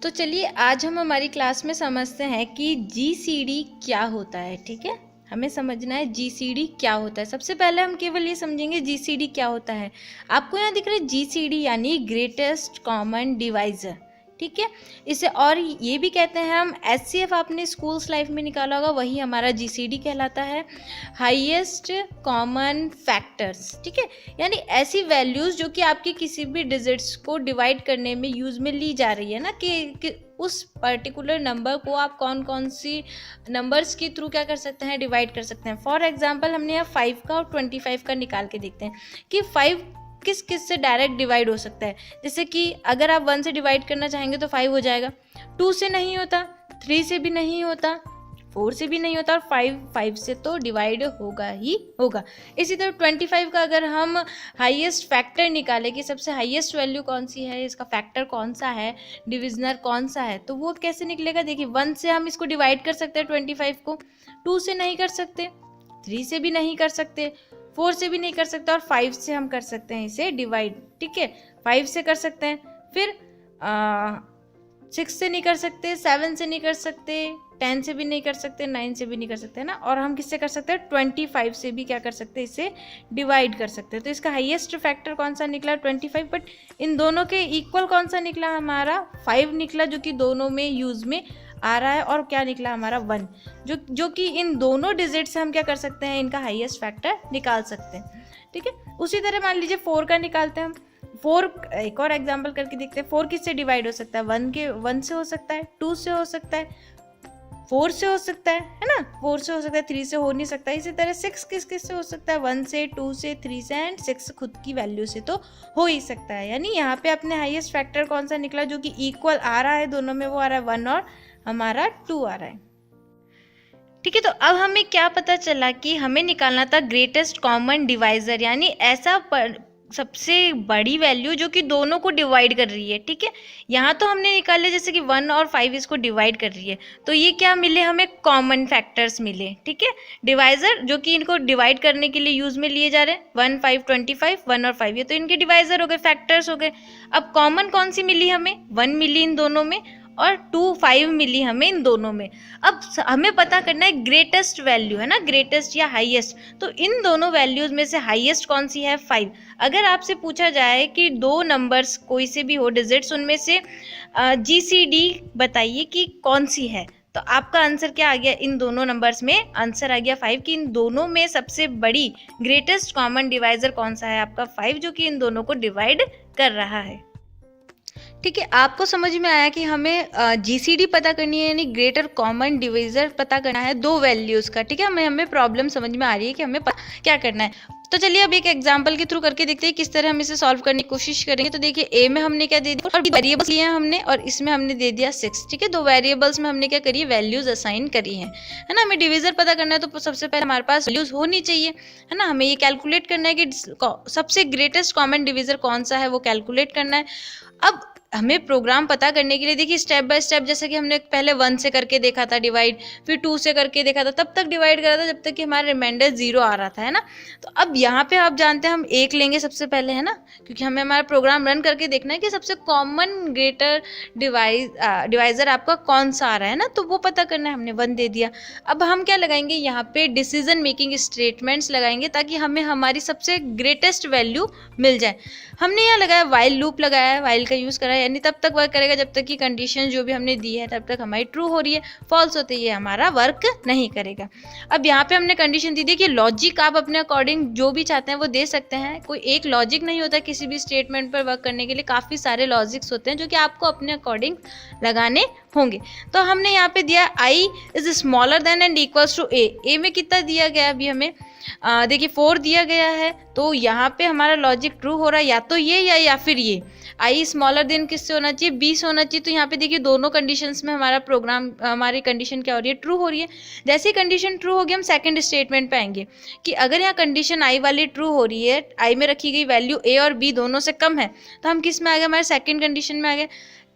तो चलिए आज हम हमारी क्लास में समझते हैं कि जीसीडी क्या होता है। ठीक है, हमें समझना है जीसीडी क्या होता है। सबसे पहले हम केवल ये समझेंगे जीसीडी क्या होता है। आपको यहाँ दिख रहा है जीसीडी यानी ग्रेटेस्ट कॉमन डिवाइजर। ठीक है, इसे और ये भी कहते हैं हम एचसीएफ, आपने स्कूल्स लाइफ में निकाला होगा, वही हमारा जीसीडी कहलाता है, हाईएस्ट कॉमन फैक्टर्स। ठीक है, यानी ऐसी वैल्यूज़ जो कि आपके किसी भी डिजिट्स को डिवाइड करने में यूज़ में ली जा रही है ना, कि उस पर्टिकुलर नंबर को आप कौन कौन सी नंबर्स के थ्रू क्या कर सकते हैं, डिवाइड कर सकते हैं। फॉर एग्जांपल हमने यहाँ 5 का और 25 का निकाल के देखते हैं कि 5 किस किस से डायरेक्ट डिवाइड हो सकता है। जैसे कि अगर आप 1 से डिवाइड करना चाहेंगे तो 5 हो जाएगा, 2 से नहीं होता, 3 से भी नहीं होता, 4 से भी नहीं होता, और 5 से तो डिवाइड होगा ही होगा। इसी तरह 25 का अगर हम हाईएस्ट फैक्टर निकालें कि सबसे हाईएस्ट वैल्यू कौन सी है, इसका फैक्टर कौन सा है, डिविजनर कौन सा है, तो वो कैसे निकलेगा। देखिए 1 से हम इसको डिवाइड कर सकते हैं 25 को, 2 से नहीं कर सकते, 3 से भी नहीं कर सकते, 4 से भी नहीं कर सकते, और 5 से हम कर सकते हैं इसे डिवाइड। ठीक है, 5 से कर सकते हैं, फिर 6 से नहीं कर सकते, 7 से नहीं कर सकते, 10 से भी नहीं कर सकते, 9 से भी नहीं कर सकते ना, और हम किससे कर सकते हैं, 25 से भी क्या कर सकते हैं, इसे डिवाइड कर सकते हैं। तो इसका हाईएस्ट फैक्टर कौन सा निकला, 25, बट इन दोनों के इक्वल कौन सा निकला, हमारा 5 निकला, जो कि दोनों में यूज में आ रहा है, और क्या निकला हमारा 1, जो कि इन दोनों डिजिट से हम क्या कर सकते हैं, इनका हाईएस्ट फैक्टर निकाल सकते हैं। ठीक है, उसी तरह मान लीजिए 4 का निकालते हैं हम। 4 एक और एग्जांपल करके देखते हैं। 4 किससे डिवाइड हो सकता है, 1 से हो सकता है, 2 से हो सकता है, 4 से हो सकता है ना, 4 से हो सकता है, 3 से हो नहीं सकता। इसी तरह 6 किस से हो सकता है, 1 से, 2 से, 3 से, एंड 6 खुद की वैल्यू से तो हो ही सकता है। यानी यहाँ पे अपने हाईएस्ट फैक्टर कौन सा निकला, जो कि इक्वल आ रहा है दोनों में, वो आ रहा है 1 और हमारा 2 आ रहा है। ठीक है, तो अब हमें क्या पता चला कि हमें निकालना था ग्रेटेस्ट कॉमन डिवाइजर, यानी ऐसा सबसे बड़ी वैल्यू जो कि दोनों को डिवाइड कर रही है। ठीक है, यहाँ तो हमने निकाले जैसे कि 1 और 5 इसको डिवाइड कर रही है, तो ये क्या मिले हमें, कॉमन फैक्टर्स मिले। ठीक है, डिवाइजर जो कि इनको डिवाइड करने के लिए यूज में लिए जा रहे हैं, 1, 5, 25, 1 और 5, ये तो इनके डिवाइजर हो गए, फैक्टर्स हो गए। अब कॉमन कौन सी मिली हमें, 1 मिली इन दोनों में, और 2, 5 मिली हमें इन दोनों में। अब हमें पता करना है ग्रेटेस्ट वैल्यू, है ना, ग्रेटेस्ट या हाईएस्ट। तो इन दोनों वैल्यूज में से हाईएस्ट कौन सी है, 5। अगर आपसे पूछा जाए कि 2 नंबर्स कोई से भी हो डिजिट्स, उनमें से जीसीडी बताइए कि कौन सी है, तो आपका आंसर क्या आ गया, इन दोनों नंबर्स में आंसर आ गया 5, कि इन दोनों में सबसे बड़ी ग्रेटेस्ट कॉमन डिवाइजर कौन सा है, आपका 5, जो कि इन दोनों को डिवाइड कर रहा है। ठीक है, आपको समझ में आया कि हमें जीसीडी पता करनी है, यानी ग्रेटर कॉमन डिवाइजर पता करना है 2 वैल्यूज़ का। ठीक है, हमें प्रॉब्लम समझ में आ रही है कि हमें क्या करना है। तो चलिए अब एक एग्जांपल के थ्रू करके देखते हैं किस तरह हम इसे सॉल्व करने की कोशिश करेंगे। तो देखिए ए में हमने क्या दे दिया, और वेरिएबल्स लिए हैं हमने, और इसमें हमने दे दिया 6। ठीक है, 2 वेरिएबल्स में हमने क्या करी है, वैल्यूज असाइन करी है ना। हमें डिविजर पता करना है, तो सबसे पहले हमारे पास वैल्यूज होनी चाहिए, है ना। हमें ये कैलकुलेट करना है कि सबसे ग्रेटेस्ट कॉमन डिविजर कौन सा है, वो कैलकुलेट करना है। अब हमें प्रोग्राम पता करने के लिए देखिए स्टेप बाय स्टेप, जैसे कि हमने पहले 1 से करके देखा था डिवाइड, फिर 2 से करके देखा था, तब तक डिवाइड करा था जब तक कि हमारा रिमाइंडर 0 आ रहा था, है ना। तो अब यहाँ पे आप जानते हैं हम 1 लेंगे सबसे पहले, है ना, क्योंकि हमें हमारा प्रोग्राम रन करके देखना है कि सबसे कॉमन ग्रेटर डिवाइजर आपका कौन सा आ रहा है ना, तो वो पता करना है, हमने 1 दे दिया। अब हम क्या लगाएंगे, यहाँ पे डिसीजन मेकिंग स्टेटमेंट्स लगाएंगे, ताकि हमें हमारी सबसे ग्रेटेस्ट वैल्यू मिल जाए। हमने यहाँ लगाया वाइल लूप, लगाया है, वाइल का यूज़ करा है, यानी तब तक वर्क करेगा जब तक कि कंडीशन जो भी हमने दी है तब तक हमारी ट्रू हो रही है, फॉल्स होते ही हमारा वर्क नहीं करेगा। अब यहाँ पे हमने कंडीशन दी थी कि लॉजिक आप अपने अकॉर्डिंग जो भी चाहते हैं वो दे सकते हैं, कोई एक लॉजिक नहीं होता किसी भी स्टेटमेंट पर वर्क करने के लिए, काफ़ी सारे लॉजिक्स होते हैं जो कि आपको अपने अकॉर्डिंग लगाने होंगे। तो हमने यहाँ पे दिया I is smaller than and equals to A में कितना दिया गया अभी हमें, देखिए 4 दिया गया है, तो यहाँ पे हमारा लॉजिक ट्रू हो रहा है, या तो ये या फिर ये। आई स्मॉलर देन किससे होना चाहिए, 20 होना चाहिए। तो यहाँ पे देखिए दोनों कंडीशंस में हमारा प्रोग्राम, हमारी कंडीशन क्या हो रही है, ट्रू हो रही है। जैसे ही कंडीशन ट्रू होगी हम सेकंड स्टेटमेंट पे आएंगे कि अगर यहाँ कंडीशन आई वाली ट्रू हो रही है, आई में रखी गई वैल्यू ए और बी दोनों से कम है, तो हम किस में आ गए, हमारे सेकेंड कंडीशन में आ गए।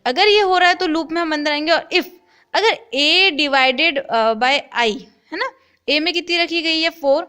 अगर ये हो रहा है तो लूप में हम अंदर आएंगे, और इफ अगर ए डिवाइडेड बाय आई, है ना, ए में कितनी रखी गई है 4,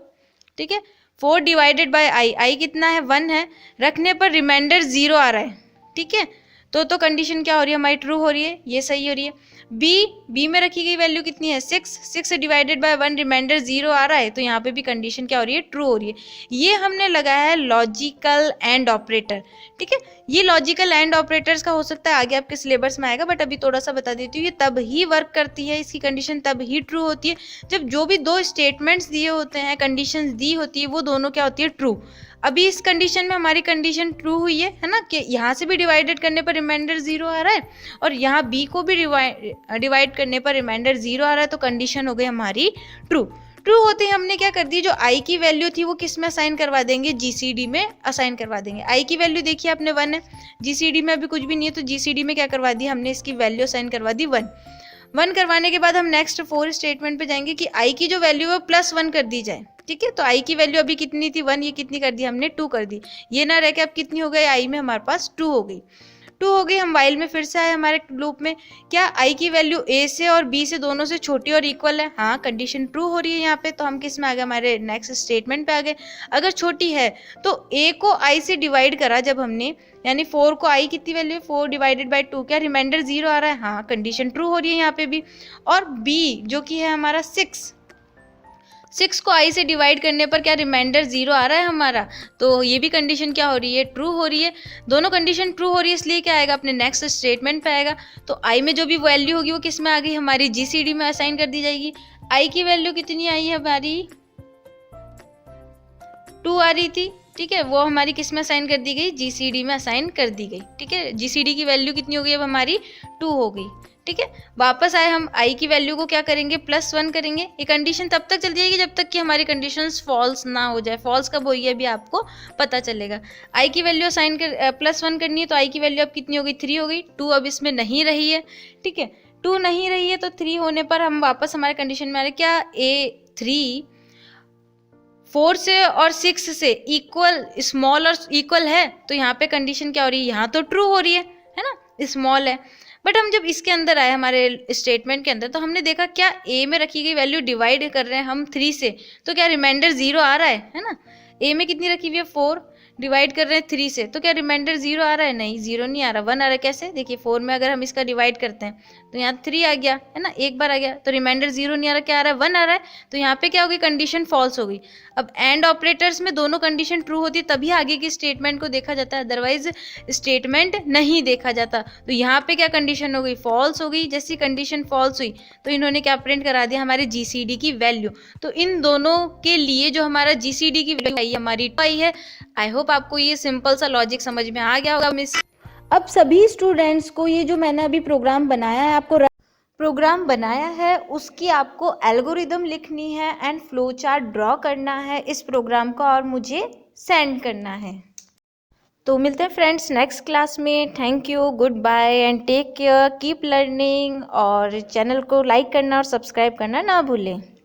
ठीक है, 4 डिवाइडेड बाय आई, आई कितना है 1 है, रखने पर रिमाइंडर 0 आ रहा है। ठीक है, तो कंडीशन क्या हो रही है हमारी, ट्रू हो रही है, ये सही हो रही है। बी में रखी गई वैल्यू कितनी है 6 डिवाइडेड बाय 1 रिमाइंडर 0 आ रहा है, तो यहाँ पे भी कंडीशन क्या हो रही है, ट्रू हो रही है। ये हमने लगाया है लॉजिकल एंड ऑपरेटर, ठीक है। ये लॉजिकल एंड ऑपरेटर्स का हो सकता है आगे आपके सिलेबस में आएगा, बट अभी थोड़ा सा बता देती हूँ, ये तब ही वर्क करती है, इसकी कंडीशन तब ही ट्रू होती है जब जो भी दो स्टेटमेंट्स दिए होते हैं, कंडीशंस दी होती है, वो दोनों क्या होती है, ट्रू। अभी इस कंडीशन में हमारी कंडीशन ट्रू हुई है ना, कि यहाँ से भी डिवाइडेड करने पर रिमाइंडर 0 आ रहा है और यहाँ बी को भी डिवाइड करने पर रिमाइंडर 0 आ रहा है, तो कंडीशन हो गई हमारी ट्रू। ट्रू होते ही हमने क्या कर दी, जो आई की वैल्यू थी वो किस में असाइन करवा देंगे, जीसीडी में असाइन करवा देंगे। आई की वैल्यू देखिए आपने 1 है, जीसीडी में अभी कुछ भी नहीं है, तो जीसीडी में क्या करवा दी हमने, इसकी वैल्यू असाइन करवा दी 1 करवाने के बाद हम नेक्स्ट 4 स्टेटमेंट पे जाएंगे कि आई की जो वैल्यू है +1 कर दी जाए, ठीक है। तो आई की वैल्यू अभी कितनी थी 1, ये कितनी कर दी हमने 2 कर दी, ये ना रह के अब कितनी हो गई, आई में हमारे पास 2 हो गई, 2 हो गई। हम वाइल में फिर से आए हमारे लूप में, क्या आई की वैल्यू ए से और बी से दोनों से छोटी और इक्वल है, हाँ कंडीशन ट्रू हो रही है यहाँ पे, तो हम किस में आ गए, हमारे नेक्स्ट स्टेटमेंट पे आ गए। अगर छोटी है तो ए को आई से डिवाइड करा जब हमने, यानी 4 को आई कितनी वैल्यू है 4 डिवाइडेड बाय 2, क्या रिमाइंडर 0 आ रहा है, हाँ कंडीशन ट्रू हो रही है यहाँ पे भी। और बी जो कि है हमारा 6 को आई से डिवाइड करने पर क्या रिमाइंडर 0 आ रहा है हमारा, तो ये भी कंडीशन क्या हो रही है, ट्रू हो रही है। दोनों कंडीशन ट्रू हो रही है, इसलिए क्या आएगा, अपने नेक्स्ट स्टेटमेंट पे आएगा। तो आई में जो भी वैल्यू होगी वो किस में आ गई, हमारी जीसीडी में असाइन कर दी जाएगी। आई की वैल्यू कितनी आई है हमारी, 2 आ रही थी, ठीक है, वो हमारी किस में असाइन कर दी गई, जीसीडी में असाइन कर दी गई, ठीक है। जीसीडी की वैल्यू कितनी हो गई, अब हमारी 2 हो गई, ठीक है। वापस आए हम आई की वैल्यू को क्या करेंगे, +1 करेंगे। ये कंडीशन तब तक चल जाएगी जब तक कि हमारी कंडीशंस फॉल्स ना हो जाए, फॉल्स कब होगी अभी आपको पता चलेगा। आई की वैल्यू असाइन कर +1 करनी है, तो आई की वैल्यू अब कितनी हो गई, 3 हो गई, 2 अब इसमें नहीं रही है, ठीक है, 2 नहीं रही है, तो 3 होने पर हम वापस हमारे कंडीशन में आ रहे, क्या ए 3 4 से और 6 से इक्वल, स्मॉल और इक्वल है, तो यहाँ पे कंडीशन क्या हो रही है, यहाँ तो ट्रू हो रही है ना, स्मॉल है। बट हम जब इसके अंदर आए हमारे स्टेटमेंट के अंदर, तो हमने देखा क्या ए में रखी गई वैल्यू डिवाइड कर रहे हैं हम 3 से, तो क्या रिमाइंडर 0 आ रहा है ना। ए में कितनी रखी हुई है 4, डिवाइड कर रहे हैं 3 से, तो क्या रिमाइंडर 0 आ रहा है, नहीं 0 नहीं आ रहा, 1 आ रहा है। कैसे, देखिए 4 में अगर हम इसका डिवाइड करते हैं तो यहाँ 3 आ गया है ना, एक बार आ गया, तो रिमाइंडर 0 नहीं आ रहा, क्या आ रहा है 1 आ रहा है, तो यहाँ पे क्या होगी, कंडीशन फॉल्स हो गई। अब एंड ऑपरेटर्स में दोनों कंडीशन ट्रू होती है तभी आगे की स्टेटमेंट को देखा जाता है, अदरवाइज स्टेटमेंट नहीं देखा जाता। तो यहाँ पे क्या कंडीशन हो गई, फॉल्स हो गई। जैसी कंडीशन फॉल्स हुई तो इन्होंने क्या प्रिंट करा दिया, हमारे जीसीडी की वैल्यू। तो इन दोनों के लिए जो हमारा जीसीडी की वैल्यू आई हमारी आई है। आई होप आपको ये सिंपल सा लॉजिक समझ में आ गया होगा मिस। अब सभी स्टूडेंट्स को ये जो मैंने अभी प्रोग्राम बनाया है, उसकी आपको एल्गोरिदम लिखनी है एंड फ्लो चार्ट ड्रॉ करना है इस प्रोग्राम का और मुझे सेंड करना है। तो मिलते हैं फ्रेंड्स नेक्स्ट क्लास में। Thank you, good bye and take care, keep learning, और चैनल को लाइक करना और सब्सक्राइब करना ना भूलें।